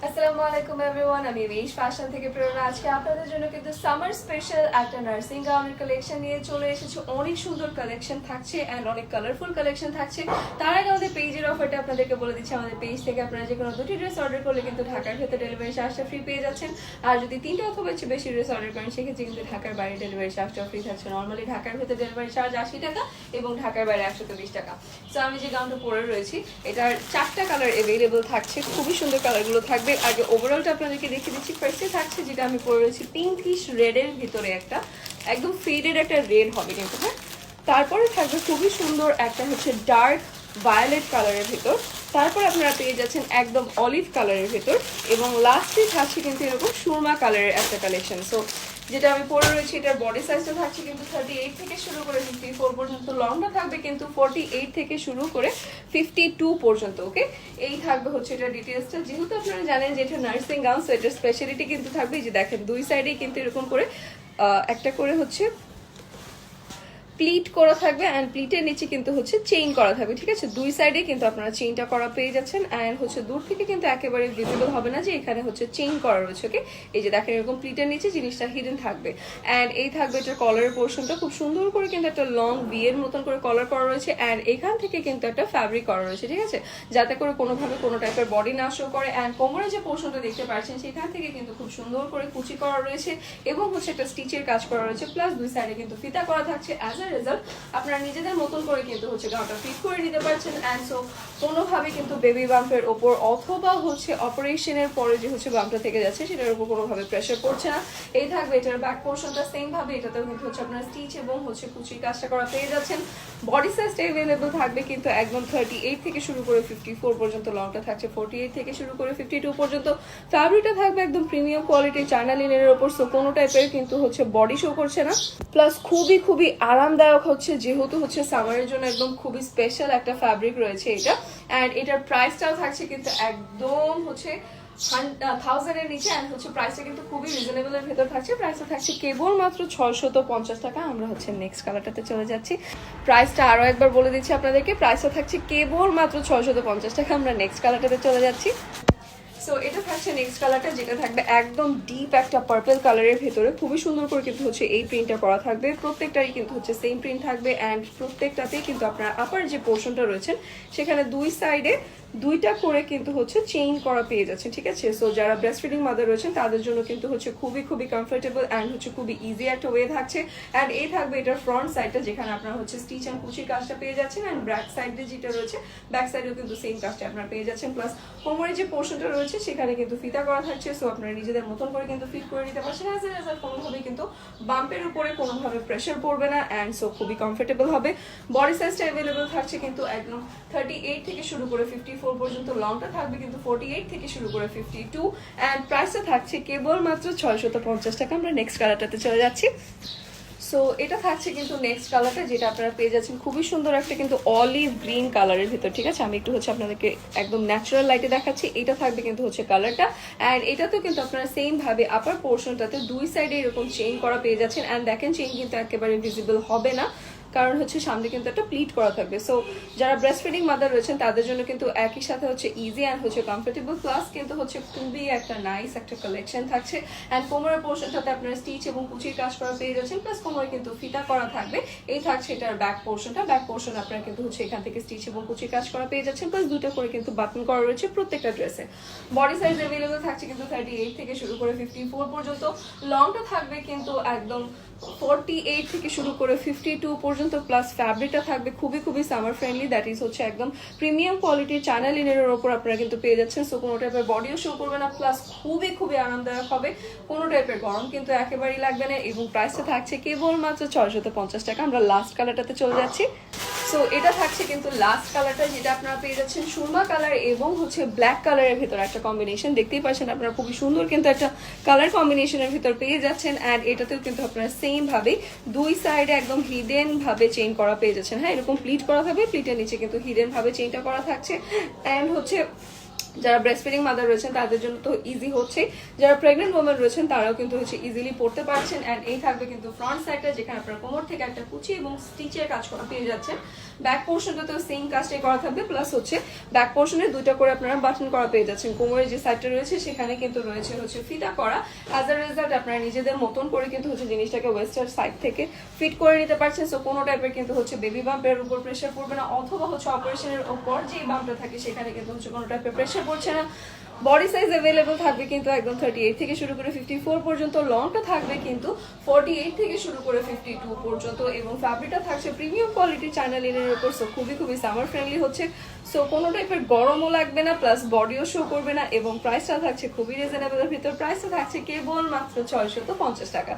আসসালামু আলাইকুম এভরিওয়ান, আমি বেশ ফ্যাশন থেকে প্রেরণা। আজকে আপনাদের জন্য কিন্তু সামার স্পেশাল একটা নার্সিং গাউনের কালেকশন নিয়ে চলে এসেছি। অনেক সুন্দর কালেকশন থাকছে অ্যান্ড অনেক কালারফুল কালেকশন থাকছে। তার আগে আমাদের পেজের অফারটা আপনাদেরকে বলে দিচ্ছি। আমাদের পেজ থেকে আপনারা যে কোনো দুটি ড্রেস অর্ডার করলে কিন্তু ঢাকার ভেতরে ডেলিভারি চার্জটা ফ্রি পেয়ে যাচ্ছেন। আর যদি তিনটা অথবা হচ্ছে বেশি ড্রেস অর্ডার করেন সেক্ষেত্রে কিন্তু ঢাকার বাইরে ডেলিভারি চার্জটা ফ্রি থাকছে। নর্মালি ঢাকার ভেতরে ডেলিভারি চার্জ 80 টাকা এবং ঢাকার বাইরে 120 টাকা। সো আমি যে গাউনটা পরে রয়েছি এটার 4টা কালার অ্যাভেলেবল থাকছে, খুবই সুন্দর কালারগুলো থাকবে। আগে ওভারঅলটা আপনাদেরকে দেখিয়ে দিচ্ছি। ফার্স্টে থাকছে যেটা আমি পরে রয়েছি পিঙ্কিশ রেডের ভিতরে একটা একদম ফেডেড একটা রেড হবে কিন্তু, হ্যাঁ। তারপরে থাকবে খুবই সুন্দর একটা হচ্ছে ডার্ক ভায়োলেট কালারের ভিতর। তারপর আপনারা পেয়ে যাচ্ছেন একদম অলিভ কালারের ভিতর এবং লাস্টে থাকছে কিন্তু এরকম সুরমা কালারের একটা কালেকশন। সো যেটা আমি পরে রয়েছি এটার বডি সাইজটা থাকছে কিন্তু 38 থেকে শুরু করে 54 পর্যন্ত, লংটা থাকবে কিন্তু 48 থেকে শুরু করে 52 পর্যন্ত। ওকে, এই থাকবে হচ্ছে এটা ডিটেলসটা। যেহেতু আপনারা জানেন যে এটা নার্সিং গাউন, সো এটার স্পেশালিটি কিন্তু থাকবে যে দেখেন দুই সাইডেই কিন্তু এরকম করে একটা করে হচ্ছে প্লিট করা থাকবে অ্যান্ড প্লিটের নিচে কিন্তু হচ্ছে চেইন করা থাকবে, ঠিক আছে। দুই সাইডে কিন্তু আপনারা চেইনটা করা পেয়ে যাচ্ছেন অ্যান্ড হচ্ছে দূর থেকে কিন্তু একেবারে ভিজিবল হবে না যে এখানে হচ্ছে চেইন করা রয়েছে। ওকে, এই যে দেখেন এরকম প্লিটের নিচে জিনিসটা হিডেন থাকবে অ্যান্ড এই থাকবে এটার কলারের পোর্শনটা খুব সুন্দর করে কিন্তু একটা লং বিয়ের মতন করে কলার করা রয়েছে অ্যান্ড এখান থেকে কিন্তু একটা ফ্যাব্রিক করা রয়েছে, ঠিক আছে, যাতে করে কোনোভাবে কোনো টাইপের বডি না শো করে। অ্যান্ড কোমরের যে পোর্শনটা দেখতে পাচ্ছেন সেখান থেকে কিন্তু খুব সুন্দর করে কুচি করা রয়েছে এবং হচ্ছে একটা স্টিচের কাজ করা রয়েছে, প্লাস দুই সাইডে কিন্তু ফিতা করা থাকছে। অ্যাজ আ রেজাল্ট আপনারা নিজেদের মতন করে কিন্তু হচ্ছে গাউনটা ফিট করে নিতে পারছেন অ্যান্ড সো কোনোভাবে কিন্তু বেবি বাম্পের ওপর অথবা হচ্ছে অপারেশনের পরে যে হচ্ছে বাম্পটা থেকে যাচ্ছে সেটার উপর কোনোভাবে প্রেশার পড়ছে না। এই থাকবে এটার ব্যাক পোর্শনটা সেম ভাবে, এটাতেও কিন্তু হচ্ছে আপনারা স্টিচ এবং হচ্ছে কুচির কাজটা করা পেয়ে যাচ্ছেন। বডি সাইজটা অ্যাভেলেবল থাকবে কিন্তু একদম 38 থেকে শুরু করে 54 পর্যন্ত, লংটা থাকছে 48 থেকে শুরু করে 52 পর্যন্ত। ফ্যাব্রিকটা থাকবে একদম প্রিমিয়াম কোয়ালিটির চায়না লিনেনের ওপর, সো কোনো টাইপের কিন্তু হচ্ছে বডি শো করছে না, প্লাস খুবই খুবই আরামদায়ক হচ্ছে, যেহেতু হচ্ছে সামারের জন্য একদম খুবই স্পেশাল একটা ফ্যাব্রিক রয়েছে এটা। অ্যান্ড এটার প্রাইসটাও থাকছে কিন্তু একদম হচ্ছে 1000 এর নিচে অ্যান্ড হচ্ছে প্রাইসটা কিন্তু খুবই রিজনেবল এর ভেতর থাকছে। প্রাইসটা থাকছে কেবল মাত্র 650 টাকা। আমরা হচ্ছে নেক্সট কালারটাতে চলে যাচ্ছি। প্রাইসটা আরো একবার বলে দিচ্ছি আপনাদেরকে, প্রাইসটা থাকছে কেবল মাত্র 650 টাকা। আমরা নেক্সট কালারটাতে চলে যাচ্ছি। সো এটা থাকছে নেক্সট কালারটা, যেটা থাকবে একদম ডিপ একটা পার্পল কালারের ভেতরে। খুবই সুন্দর করে কিন্তু হচ্ছে এই প্রিন্টটা করা থাকবে, প্রত্যেকটারই কিন্তু হচ্ছে সেম প্রিন্ট থাকবে অ্যান্ড প্রত্যেকটাতেই কিন্তু আপনার আপার যে পোর্শনটা রয়েছেন সেখানে দুই সাইডে দুইটা করে কিন্তু হচ্ছে চেইন করা পেয়ে যাচ্ছেন, ঠিক আছে। সো যারা ব্রেস্ট ফিডিং মাদার রয়েছেন তাদের জন্য কিন্তু হচ্ছে খুবই খুবই কমফোর্টেবল অ্যান্ড হচ্ছে খুবই ইজি একটা ওয়ে থাকছে। অ্যান্ড এই থাকবে এটার ফ্রন্ট সাইডটা, যেখানে আপনারা হচ্ছে স্টিচ অ্যান্ড কুচির কাজটা পেয়ে যাচ্ছেন অ্যান্ড ব্যাক সাইডে যেটা রয়েছে ব্যাক সাইডেও কিন্তু সেম কাজটা আপনারা পেয়ে যাচ্ছেন, প্লাস কোমরের যে পোর্শনটা রয়েছে সেখানে কিন্তু ফিতা করা থাকছে। সো আপনারা নিজেদের মতন করে কিন্তু ফিট করে নিতে পারছেন। অ্যাজ এ রেজাল্ট কোনোভাবে কিন্তু বাম্পের উপরে কোনোভাবে প্রেশার পড়বে না অ্যান্ড সো খুবই কমফোর্টেবল হবে। বডি সাইজটা অ্যাভেলেবল থাকছে কিন্তু একদম 38 থেকে শুরু করে 54 পর্যন্ত, লংটা থাকবে কিন্তু 48 থেকে শুরু করে 52 অ্যান্ড প্রাইসটা থাকছে কেবল মাত্র 650 টাকা। আমরা নেক্সট কালারটাতে চলে যাচ্ছি। সো এটা থাকছে কিন্তু নেক্সট কালারটা, যেটা আপনারা পেয়ে যাচ্ছেন খুবই সুন্দর একটা কিন্তু অলিভ গ্রিন কালারের ভিতর, ঠিক আছে। আমি একটু হচ্ছে আপনাদেরকে একদম ন্যাচারাল লাইটে দেখাচ্ছি। এটা থাকবে কিন্তু হচ্ছে কালারটা অ্যান্ড এটাতেও কিন্তু আপনারা সেম ভাবে আপার পোর্শনটাতে দুই সাইডে এরকম চেইন করা পেয়ে যাচ্ছেন অ্যান্ড দেখেন চেইন কিন্তু একেবারে ভিজিবল হবে না, কারণ হচ্ছে সামনে কিন্তু একটা প্লিট করা থাকবে। সো যারা ব্রেস্ট ফিডিং মাদার রয়েছেন তাদের জন্য কিন্তু একই সাথে হচ্ছে ইজি অ্যান্ড হচ্ছে কমফোর্টেবল, প্লাস কিন্তু হচ্ছে খুবই একটা নাইস একটা কালেকশন থাকছে। অ্যান্ড কোমরের পোর্শনটাতে আপনারা স্টিচ এবং কুচির কাজ করা পেয়ে যাচ্ছেন, প্লাস কোমরে কিন্তু ফিতা করা থাকবে। এই থাকছে এটার ব্যাক পোর্শনটা, ব্যাক পোর্শন আপনারা কিন্তু হচ্ছে এখান থেকে স্টিচ এবং কুচির কাজ করা পেয়ে যাচ্ছেন, প্লাস দুটো করে কিন্তু বাটন করা রয়েছে প্রত্যেকটা ড্রেসে। বডি সাইজ অ্যাভেলেবল থাকছে কিন্তু 38 থেকে শুরু করে 54 পর্যন্ত, লংটা থাকবে কিন্তু একদম 48 থেকে শুরু করে 52 পর্যন্ত, প্লাস ফ্যাব্রিকটা থাকবে খুবই খুবই সামার ফ্রেন্ডলি, দ্যাট ইজ হচ্ছে একদম প্রিমিয়াম কোয়ালিটির চায়না লিনেনের ওপর আপনারা কিন্তু পেয়ে যাচ্ছেন। সো কোনো টাইপের বডিও শো করবে না, প্লাস খুবই খুবই আরামদায়ক হবে, কোনো টাইপের গরম কিন্তু একেবারেই লাগবে না এবং প্রাইসটা থাকছে কেবলমাত্র 650 টাকা। আমরা লাস্ট কালারটাতে চলে যাচ্ছি। সো এটা থাকছে কিন্তু লাস্ট কালারটা, যেটা আপনারা পেয়ে যাচ্ছেন সুরমা কালার এবং হচ্ছে ব্ল্যাক কালারের ভিতর একটা কম্বিনেশন। দেখতেই পাচ্ছেন আপনারা খুবই সুন্দর কিন্তু একটা কালার কম্বিনেশনের ভিতর পেয়ে যাচ্ছেন অ্যান্ড এটাতেও কিন্তু আপনারা সেম ভাবে দুই সাইডে একদম হিডেন ভাবে চেইন করা পেয়ে যাচ্ছেন। হ্যাঁ, এরকম প্লিট করা থাকবে, প্লিটের নিচে কিন্তু হিডেন ভাবে চেইনটা করা থাকছে অ্যান্ড হচ্ছে যারা ব্রেস্ট ফিডিং মাদার রয়েছেন তাদের জন্য তো ইজি হচ্ছে, যারা প্রেগনেন্ট ওমেন রয়েছেন তারাও কিন্তু হচ্ছে ইজিলি পড়তে পারছেন। অ্যান্ড এই থাকবে কিন্তু ফ্রন্ট সাইডটা, যেখানে আপনার কোমর থেকে একটা কুচি এবং স্টিচের কাজ করা পেয়ে যাচ্ছেন, ব্যাক পোর্শনটাতেও সেম কাজটাই করা থাকবে, প্লাস হচ্ছে ব্যাক পোর্শনে দুইটা করে আপনারা বাটন করা পেয়ে যাচ্ছেন। কোমরের যে সাইডটা রয়েছে সেখানে কিন্তু রয়েছে হচ্ছে ফিতা করা। অ্যাজ আ রেজাল্ট আপনারা নিজেদের মতন করে কিন্তু হচ্ছে জিনিসটাকে ওয়েস্টার্ন সাইড থেকে ফিট করে নিতে পারছেন। সো কোনো টাইপের কিন্তু হচ্ছে বেবি বাম্পের উপর প্রেশার পড়বে না, অথবা হচ্ছে অপারেশনের উপর যে বাম্পটা থাকে সেখানে কিন্তু হচ্ছে কোনো টাইপের প্রেশার পড়ছে না। বডি সাইজ অ্যাভেলেবল থাকবে কিন্তু একদম 38 থেকে শুরু করে 54 পর্যন্ত, লংটা থাকবে কিন্তু 48 থেকে শুরু করে 52 পর্যন্ত, এবং ফ্যাব্রিকটা থাকছে প্রিমিয়াম কোয়ালিটি চায়না লিনেনের উপর। সো খুবই খুবই সামার ফ্রেন্ডলি হচ্ছে। সো কোনো টাইপের গরমও লাগবে না, প্লাস বডিও শো করবে না, এবং প্রাইসটা থাকছে খুবই রিজনেবলের ভিতর। প্রাইসটা থাকছে কেবল মাত্র 650 টাকা।